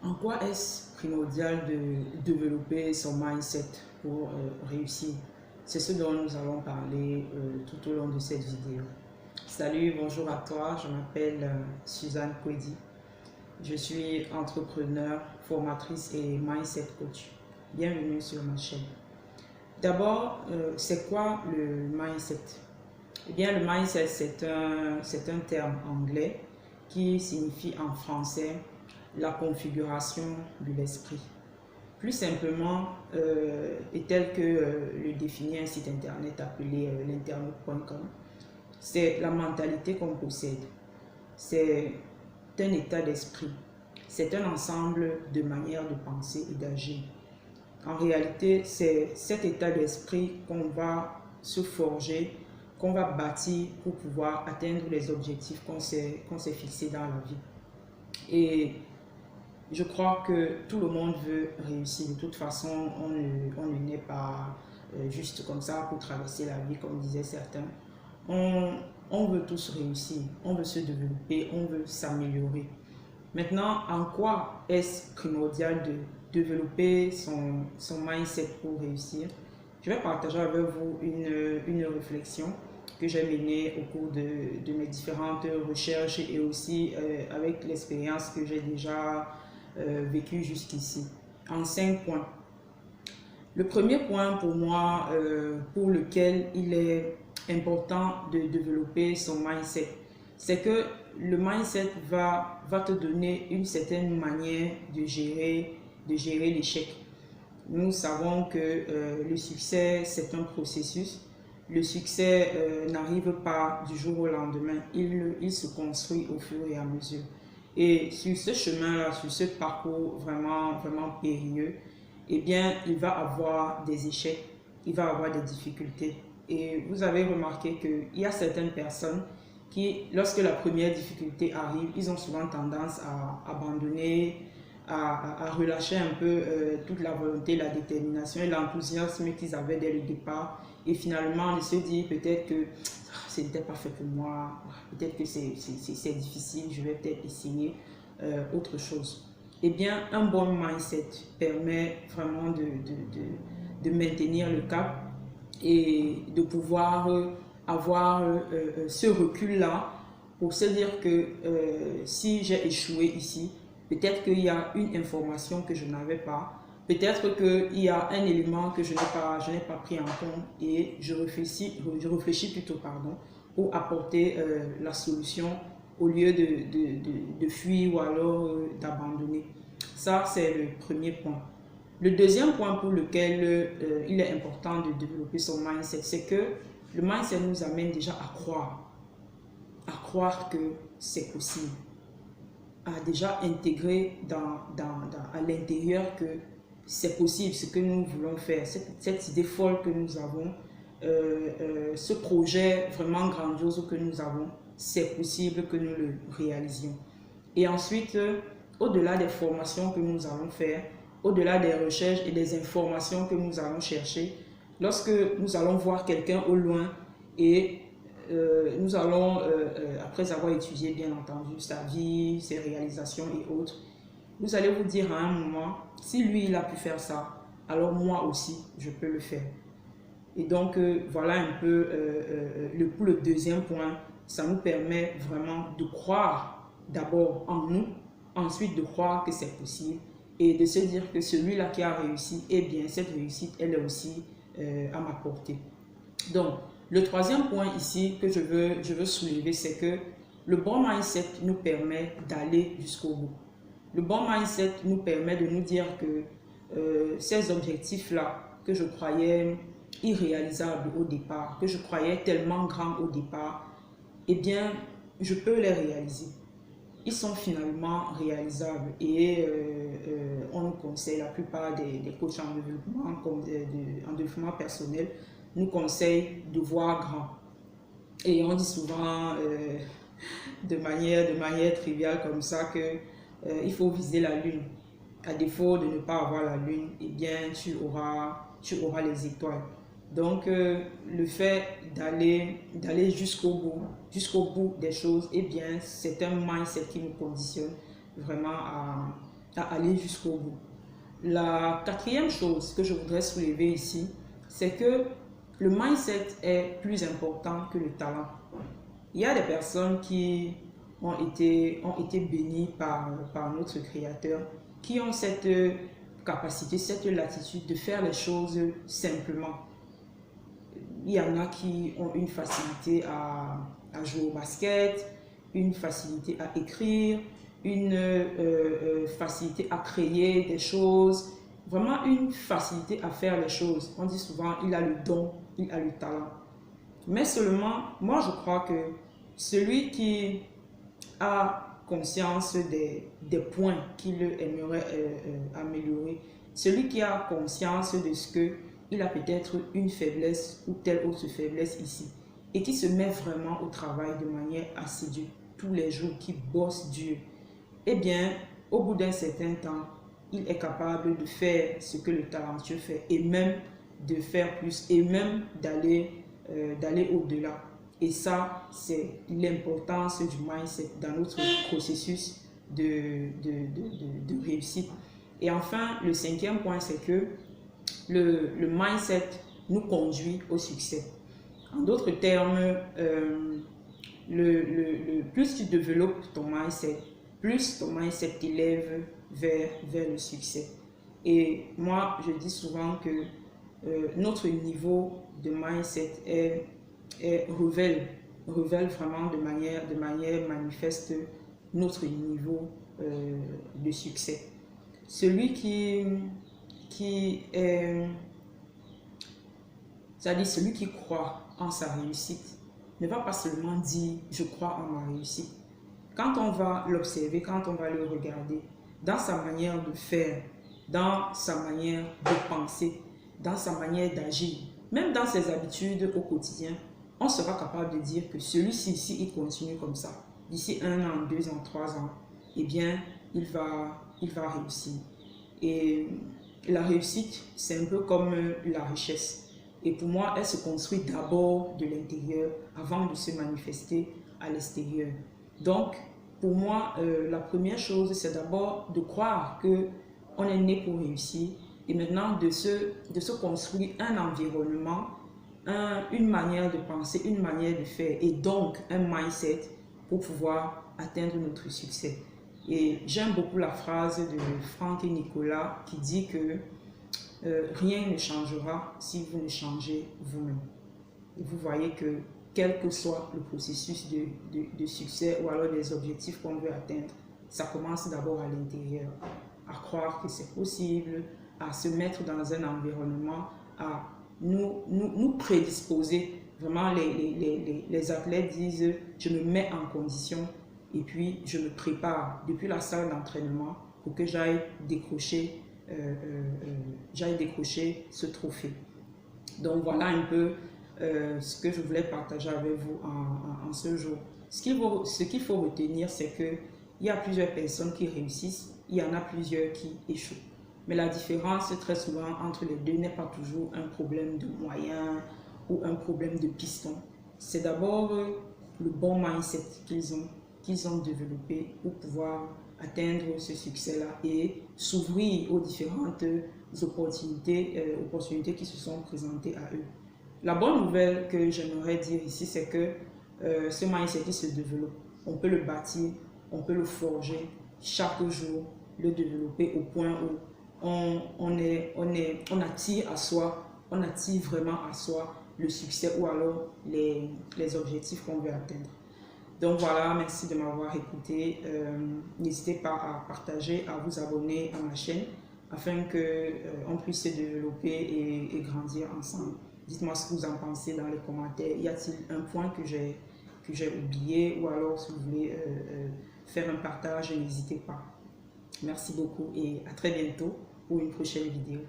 En quoi est-ce primordial de développer son mindset pour réussir? C'est ce dont nous allons parler tout au long de cette vidéo. Salut, bonjour à toi, je m'appelle Suzanne Kwedi. Je suis entrepreneur, formatrice et mindset coach. Bienvenue sur ma chaîne. D'abord, c'est quoi le mindset? Eh bien, le mindset, c'est un terme anglais qui signifie en français la configuration de l'esprit. Plus simplement, et tel que le définit un site internet appelé l'internaute.com, c'est la mentalité qu'on possède. C'est un état d'esprit. C'est un ensemble de manières de penser et d'agir. En réalité, c'est cet état d'esprit qu'on va se forger, qu'on va bâtir pour pouvoir atteindre les objectifs qu'on s'est fixés dans la vie. Et je crois que tout le monde veut réussir. De toute façon, on ne naît pas juste comme ça pour traverser la vie, comme disaient certains. On veut tous réussir, on veut se développer, on veut s'améliorer. Maintenant, en quoi est-ce primordial de développer son mindset pour réussir? Je vais partager avec vous une réflexion que j'ai menée au cours de mes différentes recherches et aussi avec l'expérience que j'ai déjà vécue jusqu'ici, en 5 points. Le premier point pour moi, pour lequel il est important de développer son mindset, c'est que le mindset va te donner une certaine manière de gérer l'échec. Nous savons que le succès, c'est un processus. Le succès n'arrive pas du jour au lendemain. Il se construit au fur et à mesure. Et sur ce chemin-là, sur ce parcours vraiment périlleux, eh bien, il va avoir des échecs, il va avoir des difficultés. Et vous avez remarqué qu'il y a certaines personnes qui, lorsque la première difficulté arrive, ils ont souvent tendance à abandonner, à relâcher un peu toute la volonté, la détermination et l'enthousiasme qu'ils avaient dès le départ. Et finalement, ils se disent peut-être que ce n'était pas fait pour moi, peut-être que c'est difficile, je vais peut-être essayer autre chose. Eh bien, un bon mindset permet vraiment de maintenir le cap et de pouvoir avoir ce recul-là pour se dire que si j'ai échoué ici, peut-être qu'il y a une information que je n'avais pas, peut-être qu'il y a un élément que je n'ai pas pris en compte et je réfléchis plutôt pour apporter la solution au lieu de fuir ou alors d'abandonner. Ça, c'est le premier point. Le deuxième point pour lequel il est important de développer son mindset, c'est que le mindset nous amène déjà à croire que c'est possible, à déjà intégrer à l'intérieur que c'est possible ce que nous voulons faire, cette idée folle que nous avons, ce projet vraiment grandiose que nous avons, c'est possible que nous le réalisions. Et ensuite, au-delà des formations que nous allons faire, au-delà des recherches et des informations que nous allons chercher, lorsque nous allons voir quelqu'un au loin et nous allons, après avoir étudié bien entendu sa vie, ses réalisations et autres, vous allez vous dire à un moment, si lui il a pu faire ça, alors moi aussi je peux le faire. Et donc voilà un peu pour le deuxième point, ça nous permet vraiment de croire d'abord en nous, ensuite de croire que c'est possible et de se dire que celui-là qui a réussi, eh bien cette réussite elle est aussi à ma portée. Donc le troisième point ici que je veux soulever, c'est que le bon mindset nous permet d'aller jusqu'au bout. Le bon mindset nous permet de nous dire que ces objectifs-là que je croyais irréalisables au départ, que je croyais tellement grands au départ, eh bien, je peux les réaliser. Ils sont finalement réalisables et on nous conseille, la plupart des coachs en développement, en développement personnel, nous conseillent de voir grand. Et on dit souvent de manière triviale comme ça que il faut viser la lune. À défaut de ne pas avoir la lune, eh bien tu auras les étoiles. Donc le fait d'aller jusqu'au bout des choses, eh bien c'est un mindset qui nous conditionne vraiment à aller jusqu'au bout. La quatrième chose que je voudrais soulever ici, c'est que le mindset est plus important que le talent. Il y a des personnes qui ont été bénies par notre Créateur, qui ont cette capacité, cette latitude de faire les choses simplement. Il y en a qui ont une facilité à jouer au basket, une facilité à écrire, une facilité à créer des choses, vraiment une facilité à faire les choses. On dit souvent, il a le don, il a le talent. Mais seulement, moi je crois que celui qui a conscience des points qu'il aimerait améliorer, celui qui a conscience de ce qu'il a peut-être une faiblesse ou telle autre faiblesse ici, et qui se met vraiment au travail de manière assidue tous les jours, qui bosse dur, eh bien, au bout d'un certain temps, il est capable de faire ce que le talentueux fait, et même de faire plus, et même d'aller au-delà. Et ça, c'est l'importance du mindset dans notre processus de réussite. Et enfin, le cinquième point, c'est que le mindset nous conduit au succès. En d'autres termes, plus tu développes ton mindset, plus ton mindset t'élève vers le succès. Et moi, je dis souvent que notre niveau de mindset révèle vraiment de manière manifeste notre niveau de succès. Celui celui qui croit en sa réussite ne va pas seulement dire « je crois en ma réussite ». Quand on va l'observer, quand on va le regarder, dans sa manière de faire, dans sa manière de penser, dans sa manière d'agir, même dans ses habitudes au quotidien, on sera capable de dire que celui-ci, si il continue comme ça, d'ici 1 an, 2 ans, 3 ans, eh bien, il va réussir. Et la réussite, c'est un peu comme la richesse. Et pour moi, elle se construit d'abord de l'intérieur avant de se manifester à l'extérieur. Donc, pour moi, la première chose, c'est d'abord de croire qu'on est né pour réussir et maintenant de se construire un environnement, une manière de penser, une manière de faire et donc un mindset pour pouvoir atteindre notre succès. Et j'aime beaucoup la phrase de Franck et Nicolas qui dit que rien ne changera si vous ne changez vous-même. Et vous voyez que quel que soit le processus de succès ou alors des objectifs qu'on veut atteindre, ça commence d'abord à l'intérieur, à croire que c'est possible, à se mettre dans un environnement, à nous prédisposer. Vraiment, les athlètes disent « je me mets en condition et puis je me prépare depuis la salle d'entraînement pour que j'aille décrocher ce trophée ». Donc voilà un peu ce que je voulais partager avec vous en ce jour. Ce qu'il faut retenir, c'est qu'il y a plusieurs personnes qui réussissent, il y en a plusieurs qui échouent. Mais la différence très souvent entre les deux n'est pas toujours un problème de moyens ou un problème de piston. C'est d'abord le bon mindset qu'ils ont développé pour pouvoir atteindre ce succès-là et s'ouvrir aux différentes opportunités qui se sont présentées à eux. La bonne nouvelle que j'aimerais dire ici, c'est que ce mindset il se développe. On peut le bâtir, on peut le forger chaque jour, le développer au point où on attire à soi, on attire vraiment à soi le succès ou alors les objectifs qu'on veut atteindre. Donc voilà, merci de m'avoir écouté. N'hésitez pas à partager, à vous abonner à ma chaîne afin qu'on puisse se développer et grandir ensemble. Dites-moi ce que vous en pensez dans les commentaires. Y a-t-il un point que j'ai oublié ou alors si vous voulez faire un partage, n'hésitez pas. Merci beaucoup et à très bientôt pour une prochaine vidéo.